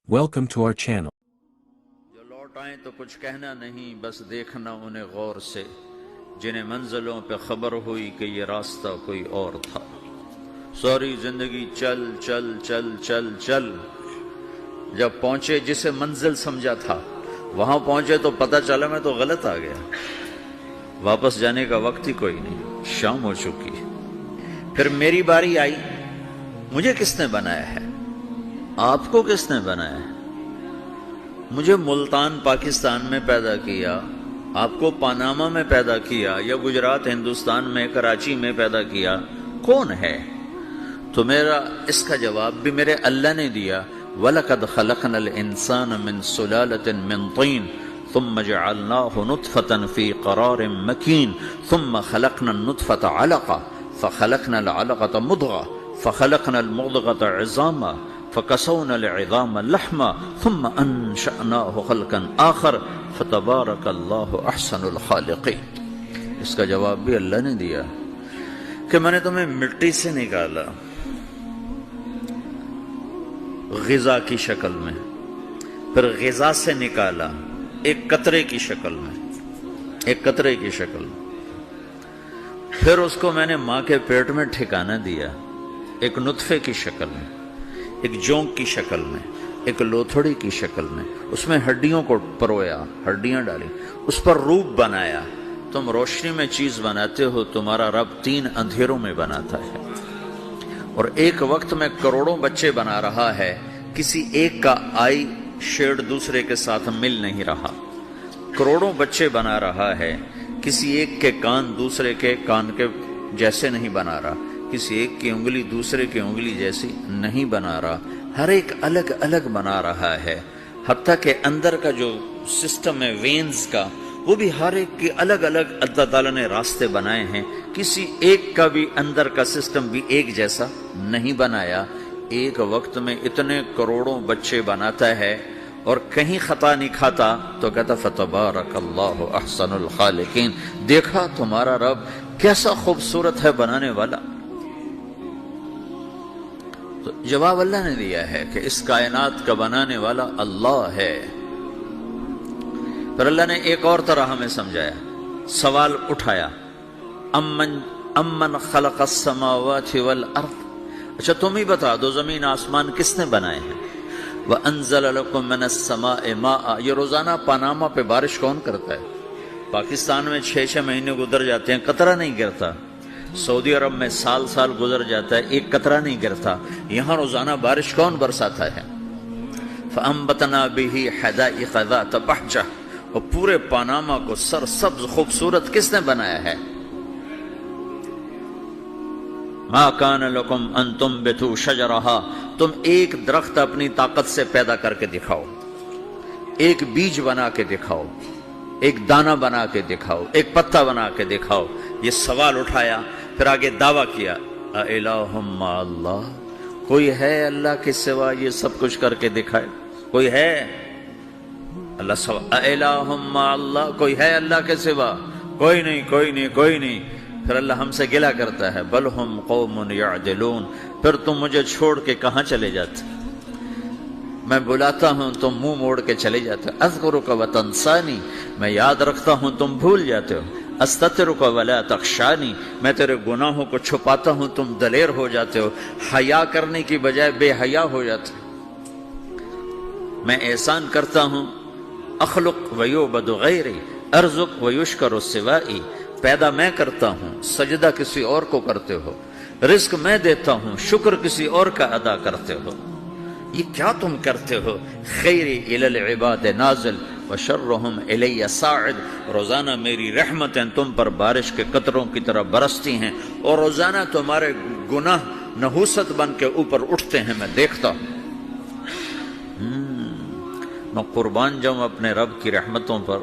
Welcome to our channel. جو لوٹ آئیں تو کچھ کہنا نہیں، بس دیکھنا انہیں غور سے، جنہیں منزلوں پہ خبر ہوئی کہ یہ راستہ کوئی اور تھا۔ ساری زندگی چل چل چل چل چل، جب پہنچے جسے منزل سمجھا تھا وہاں پہنچے تو پتہ چلا میں تو غلط آ گیا، واپس جانے کا وقت ہی کوئی نہیں، شام ہو چکی۔ پھر میری باری آئی، مجھے کس نے بنایا ہے؟ آپ کو کس نے بنایا ہے؟ مجھے ملتان پاکستان میں پیدا کیا، آپ کو پاناما میں پیدا کیا، یا گجرات ہندوستان میں کراچی میں پیدا کیا، کون ہے؟ تو میرا اس کا جواب بھی میرے اللہ نے دیا، وَلَقَدْ خَلَقْنَا الْإِنسَانَ مِنْ سُلَالَةٍ مِنْ طِينٍ ثُمَّ جَعَلْنَاهُ نُطْفَةً فِي قَرَارٍ مَكِينٍ ثُمَّ خَلَقْنَا النُّطْفَةَ عَلَقَةً فَخَلَقْنَا الْعَلَقَةَ مُضْغَةً فَخَلَقْنَا الْمُضْغَةَ عِظَامًا فَكَسَوْنَا الْعِظَامَ لَحْمًا ثُمَّ أَنشَأْنَاهُ خَلْقًا آخَرَ فَتَبَارَكَ اللَّهُ أَحْسَنُ الْخَالِقِينَ۔ اس کا جواب بھی اللہ نے دیا کہ میں نے تمہیں مٹی سے نکالا غذا کی شکل میں، پھر غذا سے نکالا ایک قطرے کی شکل میں، ایک قطرے کی شکل میں، پھر اس کو میں نے ماں کے پیٹ میں ٹھکانہ دیا ایک نطفے کی شکل میں، ایک جونک کی شکل میں، ایک لوتھڑی کی شکل میں، اس میں ہڈیوں کو پرویا، ہڈیاں ڈالی، اس پر روپ بنایا۔ تم روشنی میں چیز بناتے ہو، تمہارا رب 3 اندھیروں میں بناتا ہے، اور ایک وقت میں کروڑوں بچے بنا رہا ہے، کسی ایک کا آئی شیڈ دوسرے کے ساتھ مل نہیں رہا، کروڑوں بچے بنا رہا ہے، کسی ایک کے کان دوسرے کے کان کے جیسے نہیں بنا رہا، کسی ایک کی انگلی دوسرے کی انگلی جیسی نہیں بنا رہا، ہر ایک الگ الگ بنا رہا ہے، حتیٰ کہ اندر کا جو سسٹم ہے وینز کا، وہ بھی ہر ایک کی الگ الگ اللہ تعالیٰ نے راستے بنائے ہیں، کسی ایک کا بھی اندر کا سسٹم بھی ایک جیسا نہیں بنایا۔ ایک وقت میں اتنے کروڑوں بچے بناتا ہے اور کہیں خطا نہیں کھاتا، تو کہتا فتبارک اللہ احسن الخالقین، دیکھا تمہارا رب کیسا خوبصورت ہے بنانے والا۔ تو جواب اللہ نے دیا ہے کہ اس کائنات کا بنانے والا اللہ ہے۔ پھر اللہ نے ایک اور طرح ہمیں سمجھایا، سوال اٹھایا، امن خلق السماوات والارض، اچھا تم ہی بتا دو زمین آسمان کس نے بنائے ہیں؟ وَأَنزَلَ لَكُم مِّنَ السَّمَاءِ مَاءً، یہ روزانہ پاناما پہ بارش کون کرتا ہے؟ پاکستان میں 6 مہینے گزر جاتے ہیں، قطرہ نہیں گرتا، سعودی عرب میں سال گزر جاتا ہے، ایک قطرہ نہیں گرتا، یہاں روزانہ بارش کون برساتا ہے؟ فَأَنبَتْنَا بِهِ حَدَائِقَ ذَاتَ بَهْجَةٍ، اور پورے پاناما کو سرسبز خوبصورت کس نے بنایا ہے؟ مَا كَانَ لَكُمْ أَن تُنبِتُوا شَجَرَهَا، تم ایک درخت اپنی طاقت سے پیدا کر کے دکھاؤ، ایک بیج بنا کے دکھاؤ، ایک دانہ بنا کے دکھاؤ، ایک پتا بنا کے دکھاؤ۔ یہ سوال اٹھایا، پھر آگے دعویٰ کیا، اِلَٰهٌ مَّعَ اللَّهِ، کوئی ہے اللہ کے سوا یہ سب کچھ کر کے دکھائے؟ کوئی ہے؟ اللہ سوا اِلَٰهٌ مَّعَ اللَّهِ، کوئی ہے اللہ کے سوا؟ کوئی نہیں، کوئی نہیں، کوئی نہیں۔ پھر اللہ ہم سے گلہ کرتا ہے، بل ہم قوم یعدلون، پھر تم مجھے چھوڑ کے کہاں چلے جاتے؟ میں بلاتا ہوں تم منہ موڑ کے چلے جاتے ہو، اذکرک وتنسانی، میں یاد رکھتا ہوں تم بھول جاتے ہو، استترک ولا تخشانی، میں تیرے گناہوں کو چھپاتا ہوں تم دلیر ہو جاتے ہو، حیا کرنے کی بجائے بے حیا ہو جاتے ہو۔ میں احسان کرتا ہوں، اخلق ویعبد غیری ارزق ویشکر سوائی، پیدا میں کرتا ہوں، سجدہ کسی اور کو کرتے ہو، رزق میں دیتا ہوں، شکر کسی اور کا ادا کرتے ہو، یہ کیا تم کرتے ہو؟ خیری الی العباد نازل وشرہم الی صاعد، روزانہ میری رحمتیں تم پر بارش کے قطروں کی طرح برستی ہیں، اور روزانہ تمہارے گناہ نحوست بن کے اوپر اٹھتے ہیں، میں دیکھتا ہوں۔ میں قربان جاؤں اپنے رب کی رحمتوں پر۔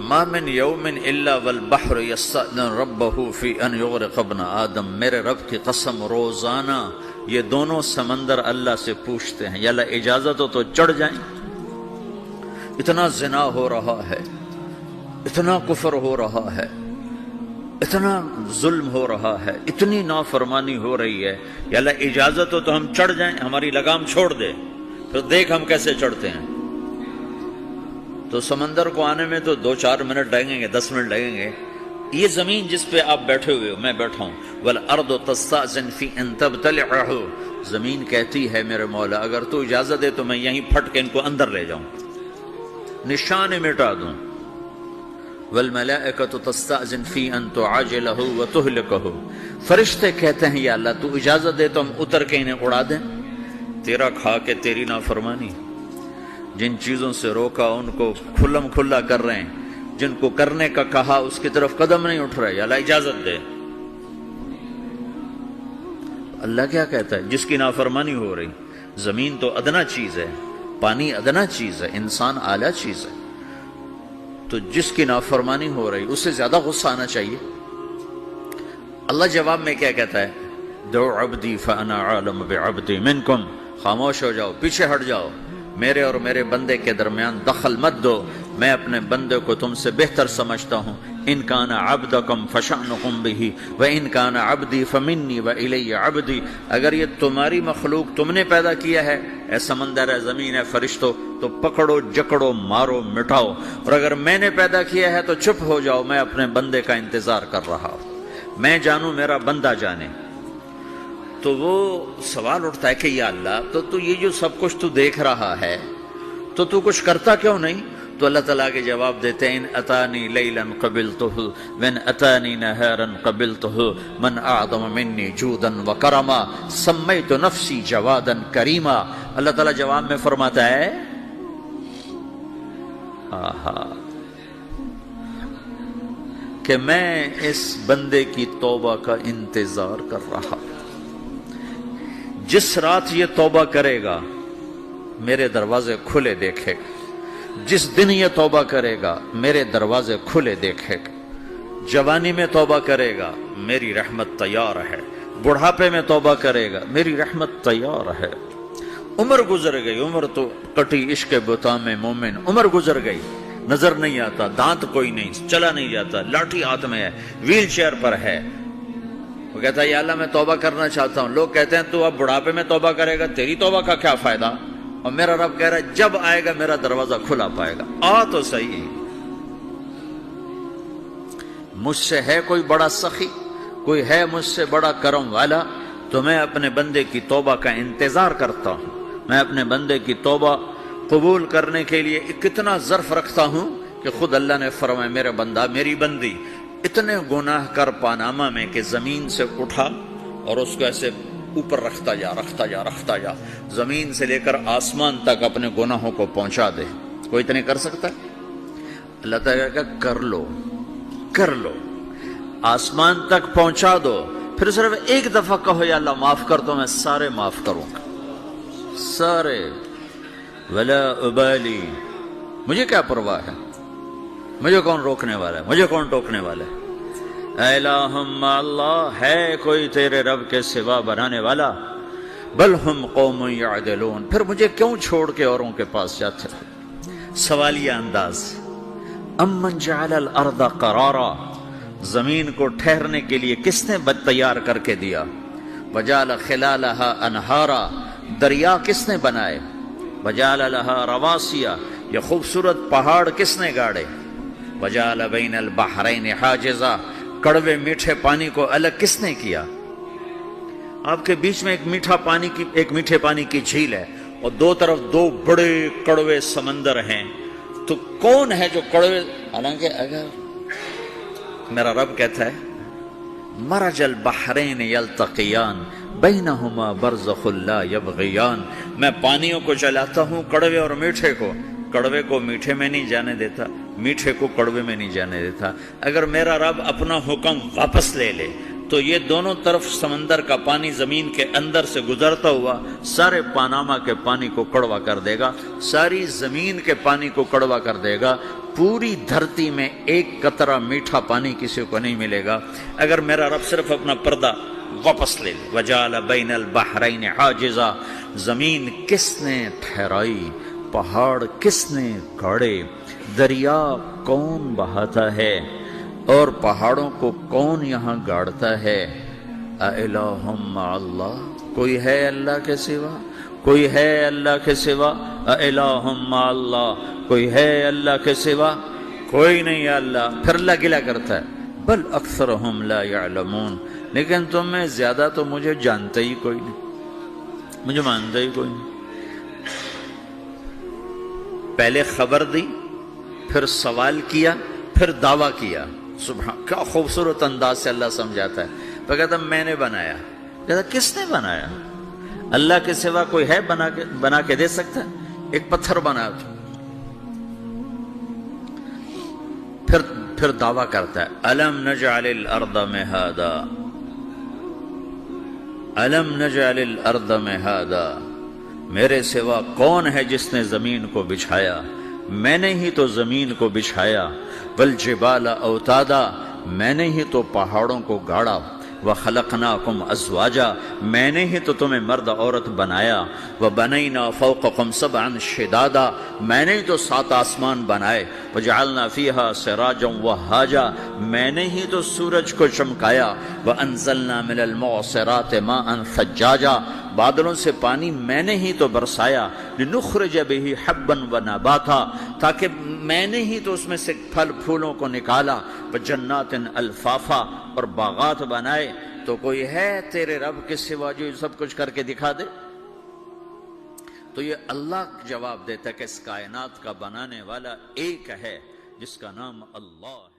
ما من یوم الا والبحر یستأذن ربہ فی ان یغرق ابن آدم، میرے رب کی قسم روزانہ یہ دونوں سمندر اللہ سے پوچھتے ہیں، یا اللہ اجازت ہو تو چڑھ جائیں، اتنا زنا ہو رہا ہے، اتنا کفر ہو رہا ہے، اتنا ظلم ہو رہا ہے، اتنی نافرمانی ہو رہی ہے، یا اللہ اجازت ہو تو ہم چڑھ جائیں، ہماری لگام چھوڑ دے، پھر دیکھ ہم کیسے چڑھتے ہیں۔ تو سمندر کو آنے میں تو 2-4 منٹ لگیں گے، 10 منٹ لگیں گے۔ یہ زمین جس پہ آپ بیٹھے ہوئے ہو، میں بیٹھا ہوں، وَالْأَرْضُ تَسْتَأْذِنُ فِي أَن تَبْتَلِعَهُ، زمین کہتی ہے میرے مولا اگر تو اجازت دے تو میں یہیں پھٹ کے ان کو اندر لے جاؤں، نشان مٹا دوں۔ وَالْمَلَائِكَةُ تَسْتَأْذِنُ فِي أَن تُعَاجِلَهُ وَتُهْلِكَهُ، فرشتے کہتے ہیں یا اللہ تو اجازت دے تو ہم اتر کے انہیں اڑا دیں، تیرا کھا کے تیری نافرمانی۔ جن چیزوں سے روکا ان کو کھلم کھلا کر رہے ہیں، جن کو کرنے کا کہا اس کی طرف قدم نہیں اٹھ رہے، یا اللہ اجازت دے۔ اللہ کیا کہتا ہے؟ جس کی نافرمانی ہو رہی، زمین تو ادنا چیز ہے، پانی ادنا چیز ہے، انسان اعلیٰ چیز ہے، تو جس کی نافرمانی ہو رہی اس سے زیادہ غصہ آنا چاہیے۔ اللہ جواب میں کیا کہتا ہے؟ دو عبدی فانا عالم بعبدی منکم، خاموش ہو جاؤ، پیچھے ہٹ جاؤ، میرے اور میرے بندے کے درمیان دخل مت دو، میں اپنے بندے کو تم سے بہتر سمجھتا ہوں۔ ان کان عبدکم فشأنکم بہ وان کان عبدی فمنی والی عبدی، اگر یہ تمہاری مخلوق تم نے پیدا کیا ہے، اے سمندر ہے، زمین ہے، فرشتوں، تو پکڑو جکڑو مارو مٹاؤ، اور اگر میں نے پیدا کیا ہے تو چپ ہو جاؤ، میں اپنے بندے کا انتظار کر رہا ہوں، میں جانوں میرا بندہ جانے۔ تو وہ سوال اٹھتا ہے کہ یا اللہ تو یہ جو سب کچھ تو دیکھ رہا ہے تو کچھ کرتا کیوں نہیں؟ تو اللہ تعالیٰ کے جواب دیتے ہیں ان اتانی لیلا قبلتہ وان اتانی نہارا قبلتہ من اعظم منی جودا وکرما سمیت نفسی جوادا کریما۔ اللہ تعالیٰ جواب میں فرماتا ہے کہ میں اس بندے کی توبہ کا انتظار کر رہا ہوں، جس رات یہ توبہ کرے گا میرے دروازے کھلے دیکھے گا، جس دن یہ توبہ کرے گا میرے دروازے کھلے دیکھے گا، جوانی میں توبہ کرے گا میری رحمت تیار ہے، بڑھاپے میں توبہ کرے گا میری رحمت تیار ہے۔ عمر گزر گئی، عمر تو کٹی عشق بتا میں مومن، عمر گزر گئی، نظر نہیں آتا، دانت کوئی نہیں، چلا نہیں جاتا، لاٹھی ہاتھ میں ہے، ویل چیئر پر ہے۔ وہ کہتا ہے یا اللہ میں توبہ کرنا چاہتا ہوں۔ لوگ کہتے ہیں تو اب بڑھاپے میں توبہ کرے گا، تیری توبہ کا کیا فائدہ؟ اور میرا رب کہہ رہا ہے جب آئے گا میرا دروازہ کھلا پائے گا، آ تو صحیح۔ مجھ سے ہے کوئی بڑا سخی، کوئی ہے مجھ سے بڑا کرم والا، تو میں اپنے بندے کی توبہ کا انتظار کرتا ہوں، میں اپنے بندے کی توبہ قبول کرنے کے لیے کتنا ظرف رکھتا ہوں کہ خود اللہ نے فرمایا میرا بندہ میری بندی اتنے گناہ کر پاناما میں کہ زمین سے اٹھا اور اس کو ایسے اوپر رکھتا جا، زمین سے لے کر آسمان تک اپنے گناہوں کو پہنچا دے۔ کوئی اتنے کر سکتا ہے؟ اللہ تعالیٰ کا کر لو، آسمان تک پہنچا دو، پھر صرف ایک دفعہ کہو یا اللہ معاف کر دو، میں سارے معاف کروں گا، سارے، ولا ابالی، مجھے کیا پرواہ ہے، مجھے کون روکنے والا ہے، مجھے کون ٹوکنے والا ہے۔ اے اللہم اللہ، ہے کوئی تیرے رب کے سوا بنانے والا؟ بل ہم قوم یعدلون، پھر مجھے کیوں چھوڑ کے اوروں کے پاس جاتے ہیں؟ سوالیہ انداز۔ امن جعل الارض قرارا، زمین کو ٹھہرنے کے لیے کس نے تیار کر کے دیا؟ وجعل خلالہا انہارا، دریا کس نے بنائے؟ وجعل لہا رواسیا، یہ خوبصورت پہاڑ کس نے گاڑے؟ وجعل بین البحرین حاجزا، کڑوے میٹھے پانی کو الگ کس نے کیا؟ آپ کے بیچ میں ایک میٹھے پانی کی جھیل ہے اور دو طرف دو بڑے کڑوے سمندر ہیں، تو کون ہے جو کڑوے؟ حالانکہ اگر میرا رب کہتا ہے مرج البحرین یلتقیان بینہما برزخ لا یبغیان، میں پانیوں کو چلاتا ہوں، کڑوے اور میٹھے کو، کڑوے کو میٹھے میں نہیں جانے دیتا، میٹھے کو کڑوے میں نہیں جانے دیتا۔ اگر میرا رب اپنا حکم واپس لے لے تو یہ دونوں طرف سمندر کا پانی زمین کے اندر سے گزرتا ہوا سارے پاناما کے پانی کو کڑوا کر دے گا، ساری زمین کے پانی کو کڑوا کر دے گا، پوری دھرتی میں ایک قطرہ میٹھا پانی کسی کو نہیں ملے گا اگر میرا رب صرف اپنا پردہ واپس لے لے۔ وجعل بین البحرین حاجزا، زمین کس نے ٹھہرائی، پہاڑ کس نے گاڑے، دریا کون بہاتا ہے، اور پہاڑوں کو کون یہاں گاڑتا ہے؟ اِلَٰهٌ مَّعَ اللَّهِ، کوئی ہے اللہ کے سوا؟ کوئی ہے اللہ کے سوا؟ اِلَٰهٌ مَّعَ اللَّهِ، کوئی ہے اللہ کے سوا؟ کوئی نہیں ہے اللہ۔ پھر اللہ گلہ کرتا ہے بل اکثرہم لا یعلمون، لیکن تم میں زیادہ تو مجھے جانتا ہی کوئی نہیں، مجھے مانتا ہی کوئی نہیں۔ پہلے خبر دی، پھر سوال کیا، پھر دعویٰ کیا۔ سبحان، کیا خوبصورت انداز سے اللہ سمجھاتا ہے۔ تو کہتا میں نے بنایا، کہتا کس نے بنایا؟ اللہ کے سوا کوئی ہے بنا کے دے سکتا ہے؟ ایک پتھر بنا تو پھر دعویٰ کرتا ہے الم نجعل الارض مہادا، الم نجعل الارض مہادا، میرے سوا کون ہے جس نے زمین کو بچھایا؟ میں نے ہی تو زمین کو بچھایا۔ والجبال اوتادا، میں نے ہی تو پہاڑوں کو گاڑا۔ وخلقناکم ازواجا، میں نے ہی تو تمہیں مرد عورت بنایا۔ وبنینا فوقکم سبعا شدادا، میں نے ہی تو 7 آسمان بنائے۔ وجعلنا فیہا سراجا وہاجا، میں نے ہی تو سورج کو چمکایا۔ وانزلنا من المعصرات ماء ثجاجا، بادلوں سے پانی میں نے ہی تو برسایا۔ لنخرج به حبا ونباتا، تاکہ میں نے ہی تو اس میں سے پھل پھولوں کو نکالا۔ وجنات الفافا، اور باغات بنائے۔ تو کوئی ہے تیرے رب کے سوا جو سب کچھ کر کے دکھا دے؟ تو یہ اللہ جواب دیتا ہے کہ اس کائنات کا بنانے والا ایک ہے جس کا نام اللہ ہے۔